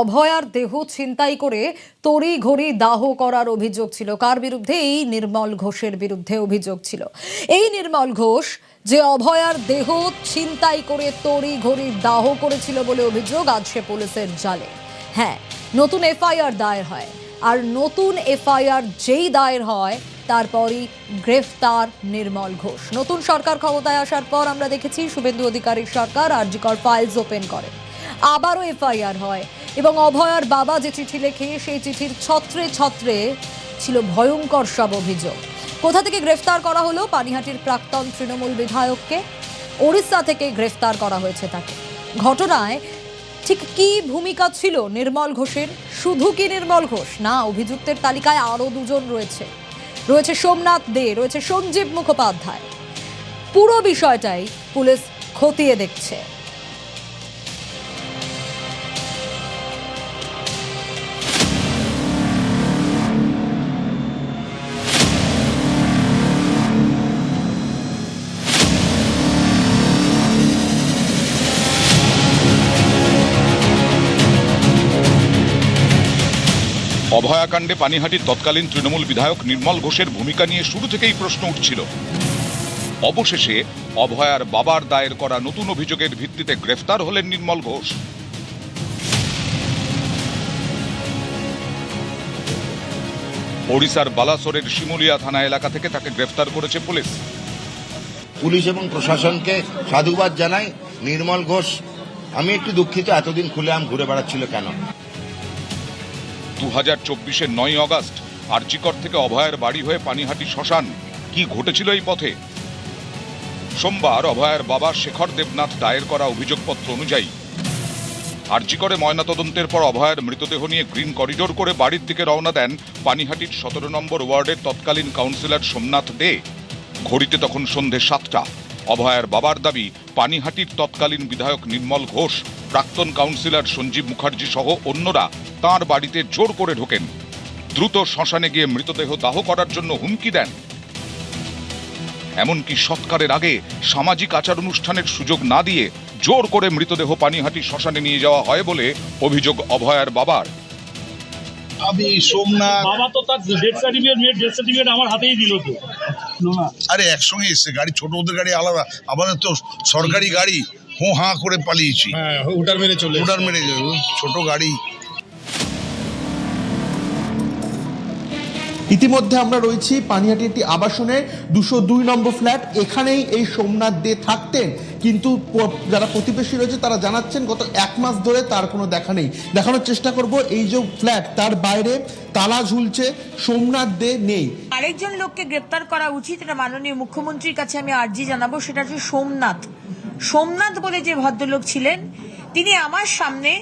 অভয়ার দেহ ছিনতাই করে তড়িঘড়ি দাহ করার অভিযোগ ছিল। কার বিরুদ্ধে? এই নির্মল ঘোষের বিরুদ্ধে অভিযোগ ছিল। এই নির্মল ঘোষ যে অভয়ার দেহ ছিনতাই করে তড়িঘড়ি দাহ করেছিল বলে অভিযোগ, আজ সে পুলিশের জালে। হ্যাঁ, নতুন এফআইআর দায়ের হয়, আর নতুন এফআইআর যেই দায়ের হয় তারপরই গ্রেফতার নির্মল ঘোষ। নতুন সরকার ক্ষমতায় আসার পর আমরা দেখেছি শুভেন্দু অধিকারীর সরকার আরজিকর ফাইলস ওপেন করে, আবারও এফআইআর হয় এবং অভয়ার বাবা যে চিঠি লেখে সেই চিঠির ছত্রে ছত্রে ছিল ভয়ঙ্কর সব অভিযোগ। কোথা থেকে গ্রেফতার করা হলো? পানিহাটির প্রাক্তন তৃণমূল বিধায়ককে ওড়িশা থেকে গ্রেফতার করা হয়েছে তাকে। ঘটনায় ঠিক কি ভূমিকা ছিল নির্মল ঘোষের? শুধু কি নির্মল ঘোষ না, অভিযুক্তের তালিকায় আরো দুজন রয়েছে। সোমনাথ দে, রয়েছে সঞ্জীব মুখোপাধ্যায়। পুরো বিষয়টাই পুলিশ খতিয়ে দেখছে। অভয়াকাণ্ডে পানিহাটির তৎকালীন তৃণমূল বিধায়ক নির্মল ঘোষের ভূমিকা নিয়ে শুরু থেকেই প্রশ্ন উঠছিল। অবশেষে অভয়ার বাবার দায়ের করা নতুন অভিযোগের ভিত্তিতে গ্রেফতার হলেন নির্মল ঘোষ। ওড়িশার বালাসোরের শিমুলিয়া থানা এলাকা থেকে তাকে গ্রেফতার করেছে পুলিশ। পুলিশ এবং প্রশাসনকে সাধুবাদ জানাই। নির্মল ঘোষ, আমি একটু দুঃখিত, এতদিন খুলেআম ঘুরে বেড়াচ্ছিল কেন। 2024-এর 9 অগস্ট আরজিকর থেকে অভয়ার বাড়ি হয়ে পানিহাটি শ্মশান। কি ঘটেছিল এই পথে? সোমবার অভয়ার বাবা শেখর দেবনাথ দায়ের করা অভিযোগপত্র অনুযায়ী আরজিকরে ময়নাতদন্তের পর অভয়ার মৃতদেহ নিয়ে গ্রিন করিডোর করে বাড়ির দিকে রওনা দেন পানিহাটির 17 নম্বর ওয়ার্ডের তৎকালীন কাউন্সিলর সোমনাথ দে। ঘড়িতে তখন সন্ধে 7টা। অভয়ার বাবার দাবি, পানিহাটির তৎকালীন বিধায়ক নির্মল ঘোষ, প্রাক্তন কাউন্সিলর সঞ্জীব মুখার্জি সহ অন্যরা তাঁর বাড়িতে জোর করে ঢোকেন, দ্রুত শ্মশানে গিয়ে মৃতদেহ দাহ করার জন্য হুমকি দেন। এমনকি সৎকারের আগে সামাজিক আচার অনুষ্ঠানের সুযোগ না দিয়ে জোর করে মৃতদেহ পানিহাটি শ্মশানে নিয়ে যাওয়া হয় বলে অভিযোগ অভয়ার বাবার। আমি সোমনাথ বাবা তো তার ডেথ সার্টিফিকেট আমার হাতেই দিল তো। আরে একসঙ্গে এসছে গাড়ি, ছোট ওদের গাড়ি আলাদা, আমাদের তো সরকারি গাড়ি। হো হাঁ করে পালিয়েছি, হুটার মেরে ছোট গাড়ি। ইতিমধ্যে আমরা রয়েছি পানিহাটি একটি আবাসনের 202 নম্বর ফ্ল্যাট। এখানেই এই সোমনাথ দে থাকতেন, কিন্তু যারা প্রতিবেশী রয়েছে তারা জানাচ্ছেন গত 1 মাস ধরে তার কোনো দেখা নেই। দেখানোর চেষ্টা করব, এই যে ফ্ল্যাট তার বাইরে তালা ঝুলছে, সোমনাথ দে নেই। আরেকজন লোককে গ্রেপ্তার করা উচিত, এটা মাননীয় মুখ্যমন্ত্রীর কাছে আমি আর্জি জানাবো। সেটা হচ্ছে সোমনাথ বলে যে ভদ্রলোক ছিলেন, তিনি আমার সামনে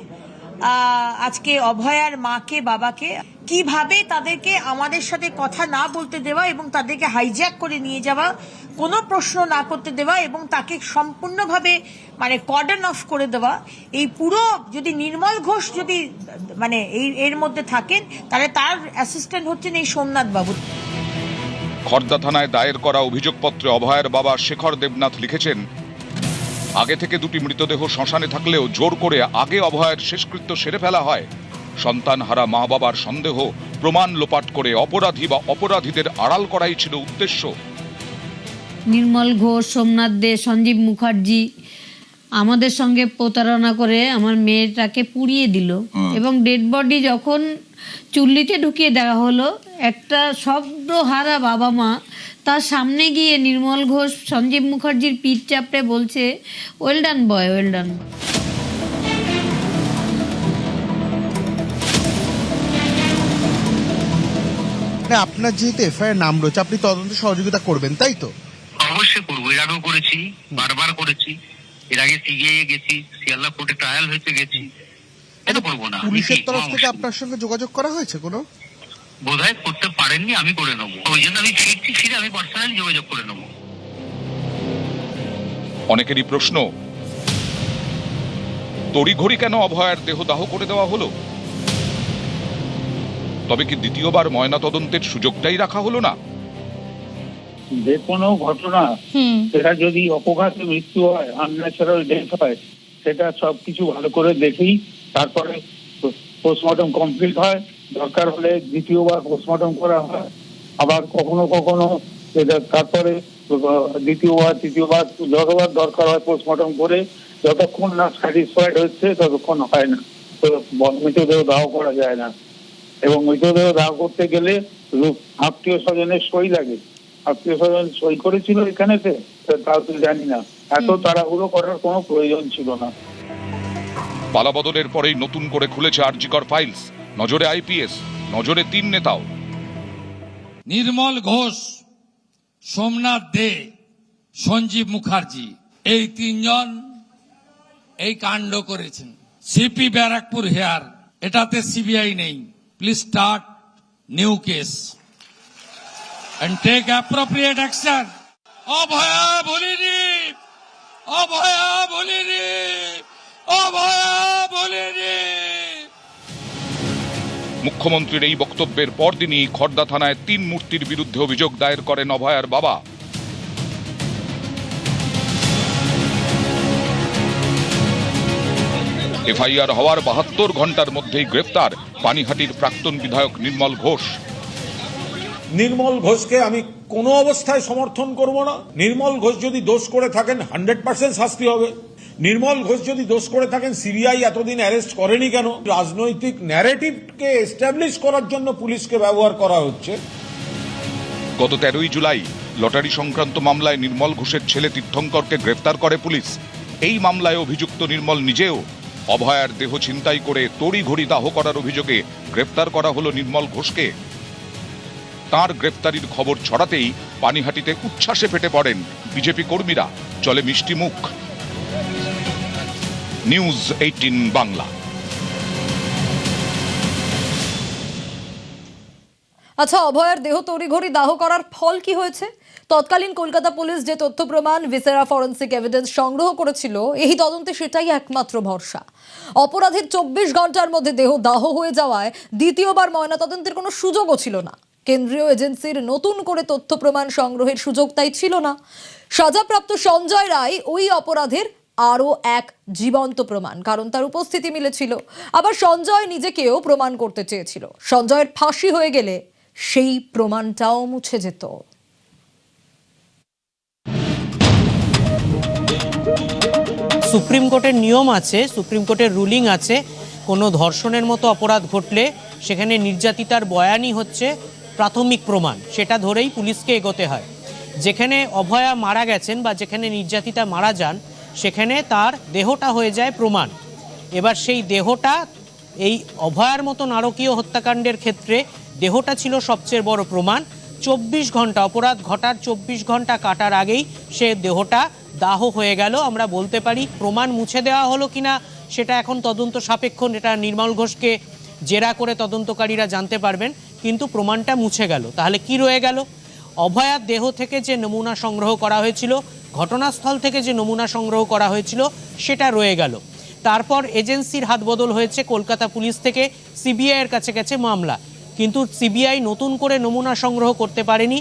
আজকে অভয়ার মাকে, বাবাকে কিভাবে তাদেরকে আমাদের সাথে কথা না বলতে দেওয়া এবং তাদেরকে হাইজ্যাক করে নিয়ে যাওয়া, কোনো প্রশ্ন না করতে দেওয়া এবং তাকে সম্পূর্ণভাবে কর্ডন অফ করে দেওয়া। এই পুরো যদি নির্মল ঘোষ যদি এর মধ্যে থাকেন, তাহলে তার অ্যাসিস্ট্যান্ট হচ্ছেন এই সোমনাথ বাবু। খর্দা থানায় দায়ের করা অভিযোগপত্রে অভয়ার বাবা শেখর দেবনাথ লিখেছেন, আগে থেকে 2টি মৃতদেহ শ্মশানে থাকলেও জোর করে আগে অভয়ার শেষকৃত্য সেরে ফেলা হয়। সন্তান হারা মা বাবার সন্দেহ প্রমাণ লোপাট করে অপরাধী বা অপরাধীদের আড়াল করাই ছিল উদ্দেশ্য। নির্মল ঘোষ, সোমনাথ দে, সঞ্জীব মুখার্জি আমাদের সঙ্গে প্রতারণা করে আমার মেয়েটাকে পুড়িয়ে দিল এবং ডেড বডি যখন চুল্লিতে ঢুকিয়ে দেওয়া হলো, একটা শব্দ হারা বাবা মা তার সামনে গিয়ে নির্মল ঘোষ সঞ্জীব মুখার্জির পিঠ চাপড়ে বলছে, ওয়েল ডান বয়, ওয়েল ডান। আপনার যেহেতু এফআইআর নাম রয়েছে, আপনি তদন্তে সহযোগিতা করবেন, তাই তো? অবশ্যই করবো, এর আগেও করেছি, বারবার করেছি। এর আগে সিবিআই গেছি, শিয়ালদা কোর্টে ট্রায়াল হয়েছে গেছি, এটা করবো না। পুলিশের তরফ থেকে আপনার সঙ্গে যোগাযোগ করা হয়েছে কোনো? বোধহয় করতে পারেননি, আমি করে নেবো। ওই জন্য আমি ফিরে আমি পার্সোনালি যোগাযোগ করে নেবো। অনেকেরই প্রশ্ন, তড়িঘড়ি কেন অভয়ার দেহ দাহ করে দেওয়া হলো? তবে কি দ্বিতীয়বার ময়নাতদন্তের সুযোগটাই রাখা হলো না? যে কোনো ঘটনা, সেটা যদি অপঘাতে মৃত্যু হয়, আনন্যাচারাল ডেথ হয়, সেটা সবকিছু ভালো করে দেখেই তারপরে পোস্টমর্টম কমপ্লিট হয়, দরকার হলে দ্বিতীয়বার পোস্টমর্টম করা হয়, আবার কখনো কখনো তারপরে দ্বিতীয়বার তৃতীয়বার যতবার দরকার হয় পোস্টমর্টম করে যতক্ষণ না স্যাটিসফাইড হচ্ছে ততক্ষণ হয় না, তো মৃতদেহ দাহ করা যায় না। এবং মৃতদেহ দাহ করতে গেলে আত্মীয় স্বজনের সই লাগে। আত্মীয় স্বজন সই করেছিল এখানেতে, তাও তো জানি না। এত তাড়াহুড়ো করার কোনো প্রয়োজন ছিল না। পালাবদলের পরেই নতুন করে খুলেছে আরজিকর ফাইলস। নজরে আইপিএস, নজরে 3 নেতাও। নির্মল ঘোষ, সোমনাথ দে, সঞ্জীব মুখার্জি, এই 3 জন এই কাণ্ড করেছেন। সিপি ব্যারাকপুর হেয়ার, এটাতে সিবিআই নেই। Please start new case and take appropriate action. অভয়া বলিনি, অভয়া বলিনি, অভয়া বলিনি। মুখ্যমন্ত্রীর এই বক্তব্যের পরদিনই খড়দা থানায় 3 মূর্তির বিরুদ্ধে অভিযোগ দায়ের করেন অভয়ার বাবা। এফআইআর হওয়ার 72 ঘন্টার মধ্যেই গ্রেফতার পানিহাটির প্রাক্তন বিধায়ক নির্মল ঘোষ। নির্মল ঘোষকে আমি কোনো অবস্থায় সমর্থন করব না। নির্মল ঘোষ যদি দোষ করে থাকেন 100% শাস্তি হবে। নির্মল ঘোষ যদি দোষ করে থাকেন সিবিআই এতদিন অ্যারেস্ট করেনি কেন? রাজনৈতিক ন্যারেটিভকে এস্টাবলিশ করার জন্য পুলিশকে ব্যবহার করা হচ্ছে। গত 13ই জুলাই লটারি সংক্রান্ত মামলায় নির্মল ঘোষের ছেলে তীর্থঙ্করকে গ্রেফতার করে পুলিশ। এই মামলায় অভিযুক্ত নির্মল নিজেও। অভয়ার দেহ ছিনতাই করে তড়িঘড়ি দাহ করার অভিযোগে গ্রেফতার করা হলো নির্মল ঘোষকে। তার গ্রেফতারির খবর ছড়াতেই পানিহাটিতে উচ্ছ্বাসে ফেটে পড়েন বিজেপি কর্মীরা। চলে মিষ্টি মুখ। নিউজ 18 বাংলা। আচ্ছা, অভয়ার দেহ তড়িঘড়ি দাহ করার ফল কি হয়েছে? তৎকালীন কলকাতা পুলিশ যে তথ্য প্রমাণ ভিসেরা ফরেন্সিক এভিডেন্স সংগ্রহ করেছিল, এই তদন্তে সেটাই একমাত্র ভরসা। অপরাধের 24 ঘন্টার মধ্যে দেহ দাহ হয়ে যাওয়ায় দ্বিতীয়বার ময়নাতদন্তের কোনো সুযোগও ছিল না। কেন্দ্রীয় এজেন্সির নতুন করে তথ্য প্রমাণ সংগ্রহের সুযোগ তাই ছিল না। সাজাপ্রাপ্ত সঞ্জয় রায় ওই অপরাধের আরও এক জীবন্ত প্রমাণ, কারণ তার উপস্থিতি মিলেছিল। আবার সঞ্জয় নিজেকেও প্রমাণ করতে চেয়েছিল। সঞ্জয়ের ফাঁসি হয়ে গেলে সেই প্রমাণটাও মুছে যেত। সুপ্রিম কোর্টের নিয়ম আছে, সুপ্রিম কোর্টের রুলিং আছে, কোনো ধর্ষণের মতো অপরাধ ঘটলে সেখানে নির্যাতিতার বয়ানই হচ্ছে প্রাথমিক প্রমাণ। সেটা ধরেই পুলিশকে এগোতে হয়। যেখানে অভয়া মারা গেছেন বা যেখানে নির্যাতিতা মারা যান, সেখানে তার দেহটা হয়ে যায় প্রমাণ। এবার সেই দেহটা এই অভয়ার মতো নারকীয় হত্যাকাণ্ডের ক্ষেত্রে দেহটা ছিল সবচেয়ে বড় প্রমাণ। 24 ঘন্টা, অপরাধ ঘটার 24 ঘন্টা কাটার আগেই সে দেহটা দাহ হয়ে গেল। আমরা বলতে পারি প্রমাণ মুছে দেওয়া হলো কিনা সেটা এখন তদন্ত সাপেক্ষ, এটা নির্মল ঘোষকে জেরা করে তদন্তকারীরা জানতে পারবেন, কিন্তু প্রমাণটা মুছে গেল। তাহলে কি রয়ে গেল? অভয়ার দেহ থেকে যে নমুনা সংগ্রহ করা হয়েছিল, ঘটনাস্থল থেকে যে নমুনা সংগ্রহ করা হয়েছিল, সেটা রয়ে গেল। তারপর এজেন্সির হাত বদল হয়েছে, কলকাতা পুলিশ থেকে সিবিআইয়ের কাছে গেছে মামলা, কিন্তু সিবিআই নতুন করে নমুনা সংগ্রহ করতে পারেনি।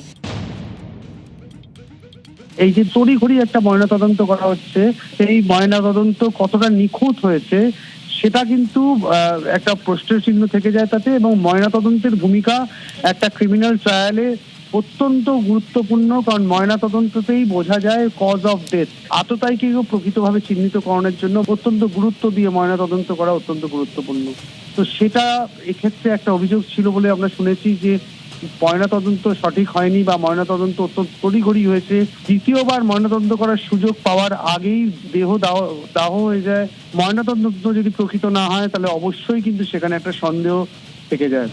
এই যে তড়িঘড়ি একটা ময়নাতদন্ত করা হচ্ছে, এই ময়নাতদন্ত কতটা নিখুঁত হয়েছে সেটা কিন্তু একটা প্রশ্নের চিহ্ন থেকে যায় তাতে। এবং ময়নাতদন্তের ভূমিকা একটা ক্রিমিনাল ট্রায়ালে অত্যন্ত গুরুত্বপূর্ণ, কারণ ময়নাতদন্ততেই বোঝা যায় কজ অফ ডেথ। আততায়ীকেও প্রকৃতভাবে চিহ্নিতকরণের জন্য অত্যন্ত গুরুত্ব দিয়ে ময়নাতদন্ত করা অত্যন্ত গুরুত্বপূর্ণ। তো সেটা এক্ষেত্রে একটা অভিযোগ ছিল বলে আমরা শুনেছি যে ময়নাতদন্ত সঠিক হয়নি বা ময়নাতদন্ত অত্যন্ত তড়িঘড়ি হয়েছে। দ্বিতীয়বার ময়নাতদন্ত করার সুযোগ পাওয়ার আগেই দেহ দাহ হয়ে যায়। ময়নাতদন্ত যদি প্রকৃত না হয় তাহলে অবশ্যই কিন্তু সেখানে একটা সন্দেহ থেকে যায়।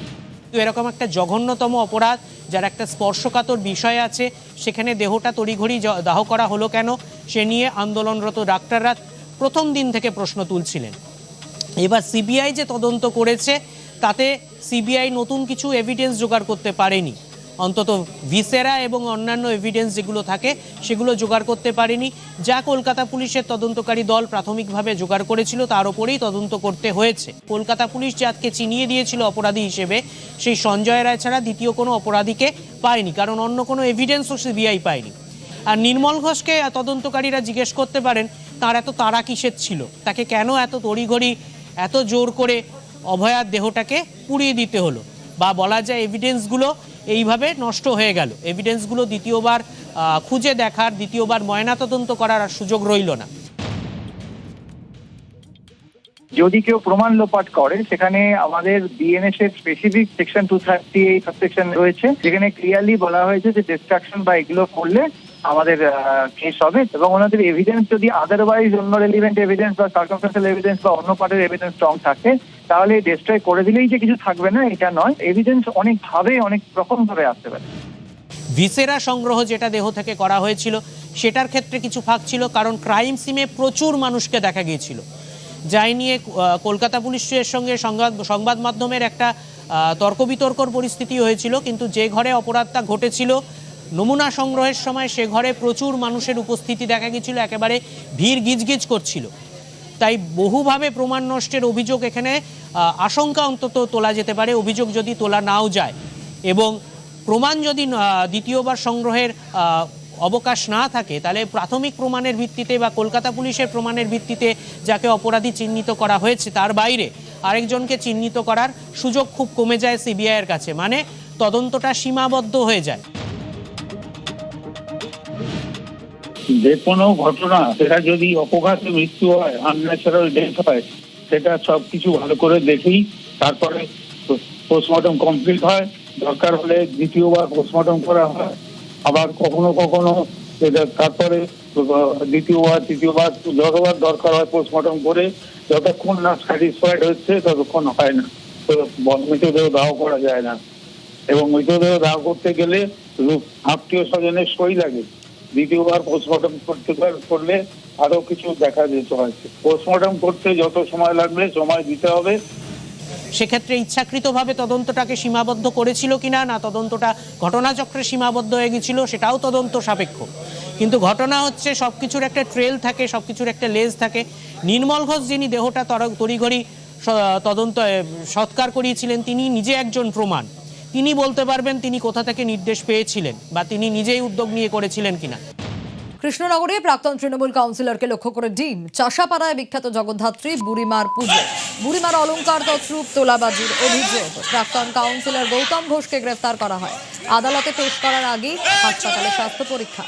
এরকম একটা জঘন্যতম অপরাধ, যার একটা স্পর্শকাতর বিষয় আছে, সেখানে দেহটা তড়িঘড়ি দাহ করা হলো কেন, সে নিয়ে আন্দোলনরত ডাক্তাররা প্রথম দিন থেকে প্রশ্ন তুলছিলেন। এবার সিবিআই যে তদন্ত করেছে তাতে সিবিআই নতুন কিছু এভিডেন্স জোগাড় করতে পারেনি, অন্তত ভিসেরা এবং অন্যান্য এভিডেন্স যেগুলো থাকে সেগুলো জোগাড় করতে পারেনি। যা কলকাতা পুলিশের তদন্তকারী দল প্রাথমিকভাবে জোগাড় করেছিল তার ওপরেই তদন্ত করতে হয়েছে। কলকাতা পুলিশ যাকে চিনিয়ে দিয়েছিল অপরাধী হিসেবে, সেই সঞ্জয় রায় ছাড়া দ্বিতীয় কোনো অপরাধীকে পায়নি, কারণ অন্য কোনো এভিডেন্সও সিবিআই পায়নি। আর নির্মল ঘোষকে তদন্তকারীরা জিজ্ঞেস করতে পারেন তার এত তাড়া কিসের ছিল, তাকে কেন এত তড়িঘড়ি এত জোর করে অভয়ার দেহটাকে পুড়িয়ে দিতে হলো, বা বলা যায় এভিডেন্সগুলো এইভাবে নষ্ট হয়ে গেল। এভিডেন্সগুলো দ্বিতীয়বার খুঁজে দেখার, দ্বিতীয়বার ময়নাতদন্ত করার আর সুযোগ রইল না। যদি কেউ প্রমাণ লোপাট করে, সেখানে আমাদের বিএনএস এর স্পেসিফিক সেকশন 238 সাবসেকশন রয়েছে, যেখানে ক্লিয়ারলি বলা হয়েছে যে ডিস্ট্রাকশন বা এগুলো করলে আমাদের কেস হবে, এবং ওনাদের এভিডেন্স যদি আদারওয়াইজ অন্য রেলিভেন্ট এভিডেন্স বা সার্কামস্টেন্সিয়াল এভিডেন্স বা অন্য পার্টের এভিডেন্স স্ট্রং থাকে, তাহলে ডিস্ট্রয় করে দিলেই যে কিছু থাকবে না এটা নয়, এভিডেন্স অনেকভাবে অনেক রকম ভাবে আসতে পারে। ভিসেরা সংগ্রহ যেটা দেহ থেকে করা হয়েছিল সেটার ক্ষেত্রে কিছু ফাঁক ছিল, কারণ ক্রাইম সিনে প্রচুর মানুষকে দেখা গিয়েছিল, যাই নিয়ে কলকাতা পুলিশের সঙ্গে সংবাদ মাধ্যমের একটা তর্ক বিতর্কর পরিস্থিতি হয়েছিল। কিন্তু যে ঘরে অপরাধটা ঘটেছিল নমুনা সংগ্রহের সময় সে ঘরে প্রচুর মানুষের উপস্থিতি দেখা গিয়েছিল, একেবারে ভিড় গিজগিজ করছিল। তাই বহুভাবে প্রমাণ নষ্টের অভিযোগ এখানে আশঙ্কা অন্তত তোলা যেতে পারে, অভিযোগ যদি তোলা নাও যায়, এবং প্রমাণ যদি দ্বিতীয়বার সংগ্রহের অবকাশ না থাকে, তাহলে প্রাথমিক প্রমাণের ভিত্তিতে বা কলকাতা পুলিশের প্রমাণের ভিত্তিতে যাকে অপরাধী চিহ্নিত করা হয়েছে তার বাইরে আরেকজনকে চিহ্নিত করার সুযোগ খুব কমে যায় সিবিআইয়ের কাছে, মানে তদন্তটা সীমাবদ্ধ হয়ে যায়। যে কোনো ঘটনা, সেটা যদি অপঘাতে মৃত্যু হয়, আনন্যাচারাল ডেথ হয়, সেটা সবকিছু ভালো করে দেখেই তারপরে পোস্টমর্টম কমপ্লিট হয়। দরকার হলে দ্বিতীয়বার পোস্টমর্টম করা হয়, আবার কখনো কখনো তারপরে দ্বিতীয়বার তৃতীয়বার যতবার দরকার হয় পোস্টমর্টম করে, যতক্ষণ না স্যাটিসফাইড হচ্ছে ততক্ষণ হয় না, তো মৃতদেহ দাহ করা যায় না। এবং মৃতদেহ দাহ করতে গেলে আত্মীয় স্বজনের সই লাগে। দ্বিতীয়বার পোস্টমর্টম করলে আরো কিছু দেখা যেতে হয়। পোস্টমর্টম করতে যত সময় লাগবে সময় দিতে হবে। সেক্ষেত্রে ইচ্ছাকৃতভাবে তদন্তটাকে সীমাবদ্ধ করেছিল কিনা, না তদন্তটা ঘটনাচক্রে সীমাবদ্ধ হয়ে গেছিল, সেটাও তদন্ত সাপেক্ষ। কিন্তু ঘটনা হচ্ছে সবকিছুর একটা ট্রেল থাকে, সবকিছুর একটা লেজ থাকে। নির্মল ঘোষ যিনি দেহটা তড়িঘড়ি তদন্ত সৎকার করিয়েছিলেন, তিনি নিজে একজন প্রমাণ। তিনি বলতে পারবেন তিনি কোথা থেকে নির্দেশ পেয়েছিলেন বা তিনি নিজেই উদ্যোগ নিয়ে করেছিলেন কিনা। কৃষ্ণনগরে প্রাক্তন তৃণমূল কাউন্সিলরকে লক্ষ্য করে ডিম। চাষাপাড়ায় বিখ্যাত জগদ্ধাত্রী বুড়িমার পুজো, বুড়িমার অলংকার তছরূপ তোলাবাজির অভিযোগ। প্রাক্তন কাউন্সিলর গৌতম ঘোষকে গ্রেফতার করা হয়। আদালতে পেশ করার আগেই হাসপাতালে স্বাস্থ্য পরীক্ষা।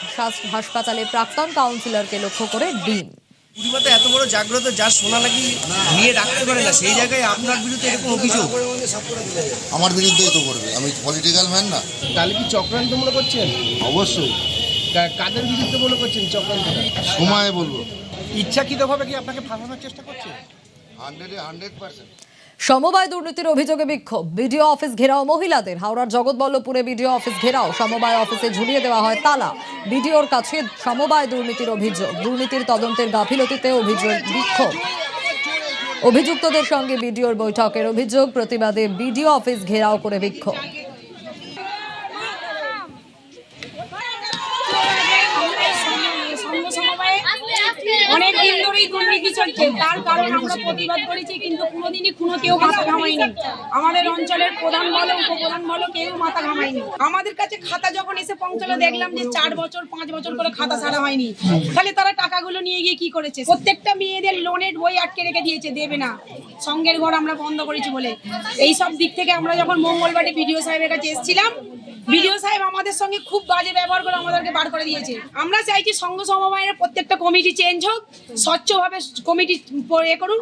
হাসপাতালে প্রাক্তন কাউন্সিলরকে লক্ষ্য করে ডিম। বুড়িমাতে এত বড় জাগ্রত, যার সোনা লাগি নিয়ে রাখতে পারে না, সেই জায়গায় আপনার বিরুদ্ধে এরকম অভিযোগ? আমার বিরুদ্ধেই তো করবে, আমি পলিটিক্যাল ম্যান না। তাহলে কি চক্রান্ত মনে করছেন? অবশ্যই। কাদের বিরুদ্ধে মনে করছেন চক্রান্ত? সময় বলবো। ইচ্ছাকৃতভাবে কি আপনাকে ফাঁসানোর চেষ্টা করছে? 100%। সমবায় দুর্নীতির অভিযোগে বিক্ষোভ। বিডিও অফিস ঘেরাও মহিলাদের। হাওড়ার জগৎবল্লভপুরে বিডিও অফিস ঘেরাও, সমবায় অফিসে ঝুলিয়ে দেওয়া হয় তালা। বিডিওর কাছে সমবায় দুর্নীতির অভিযোগ, দুর্নীতির তদন্তের গাফিলতিতে অভিযোগ, বিক্ষোভ। অভিযুক্তদের সঙ্গে বিডিওর বৈঠকের অভিযোগ, প্রতিবাদে বিডিও অফিস ঘেরাও করে বিক্ষোভ। অনেক দিন ধরেই দুর্নীতি চলছে, তার কারণ আমরা প্রতিবাদ করেছি, কিন্তু কোনোদিনই কোনো কেউ মাথা ঘামায়নি। আমাদের অঞ্চলের প্রধান বলো উপপ্রধান বলো কেউ মাথা ঘামায়নি। আমাদের কাছে খাতা যখন এসে পৌঁছলো, দেখলাম যে 4 বছর 5 বছর করে খাতা ছাড়া হয়নি। তাহলে তারা টাকাগুলো নিয়ে গিয়ে কি করেছে? প্রত্যেকটা মেয়েদের লোনের বই আটকে রেখে দিয়েছে, দেবে না। সঙ্গের ঘর আমরা বন্ধ করেছি বলে। এই সব দিক থেকে আমরা যখন মঙ্গলবারে বিডিও সাহেবের কাছে এসেছিলাম, বিডিও সাহেব আমাদের সঙ্গে খুব বাজে ব্যবহার করে আমাদেরকে বার করে দিয়েছে। আমরা চাইছি সংঘ সমবায়ের প্রত্যেকটা কমিটি চেঞ্জ হোক, স্বচ্ছভাবে কমিটি করুন।